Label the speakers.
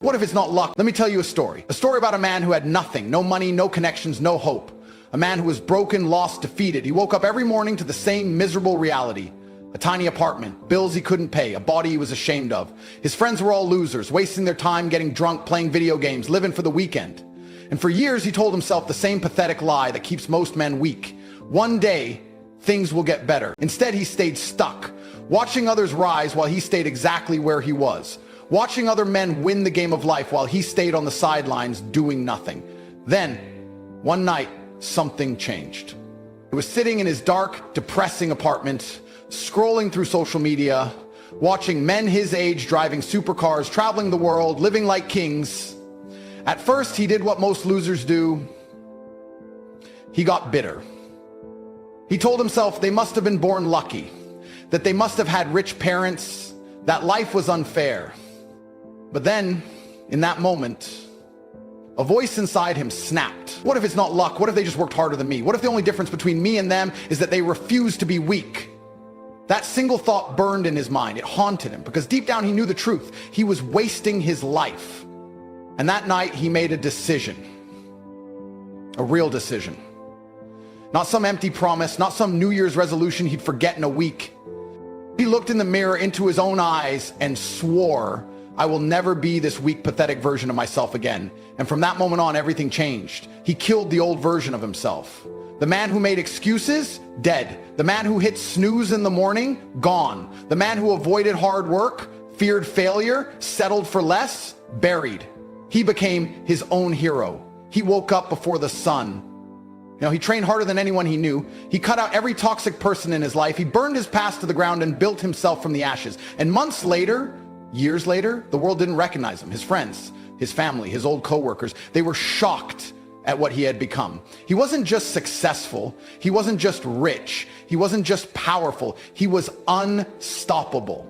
Speaker 1: What if it's not luck? Let me tell you a story. A story about a man who had nothing, no money, no connections, no hope. A man who was broken, lost, defeated. He woke up every morning to the same miserable reality. A tiny apartment, bills he couldn't pay, a body he was ashamed of. His friends were all losers, wasting their time getting drunk, playing video games, living for the weekend. And for years he told himself the same pathetic lie that keeps most men weak. One day, things will get better. Instead, he stayed stuck, watching others rise while he stayed exactly where he was. Watching other men win the game of life while he stayed on the sidelines doing nothing. Then, one night, something changed. He was sitting in his dark, depressing apartment, scrolling through social media, watching men his age driving supercars, traveling the world, living like kings. At first, he did what most losers do. He got bitter. He told himself they must have been born lucky, that they must have had rich parents, that life was unfair. But then, in that moment, a voice inside him snapped. What if it's not luck? What if they just worked harder than me? What if the only difference between me and them is that they refuse to be weak? That single thought burned in his mind. It haunted him because deep down he knew the truth. He was wasting his life. And that night he made a decision. A real decision. Not some empty promise, not some New Year's resolution he'd forget in a week. He looked in the mirror into his own eyes and swore, I will never be this weak, pathetic version of myself again. And from that moment on, everything changed. He killed the old version of himself. The man who made excuses, dead. The man who hit snooze in the morning, gone. The man who avoided hard work, feared failure, settled for less, buried. He became his own hero. He woke up before the sun. He trained harder than anyone he knew. He cut out every toxic person in his life. He burned his past to the ground and built himself from the ashes. And months later, years later, the world didn't recognize him. His friends, his family, his old coworkers, they were shocked at what he had become. He wasn't just successful. He wasn't just rich. He wasn't just powerful. He was unstoppable.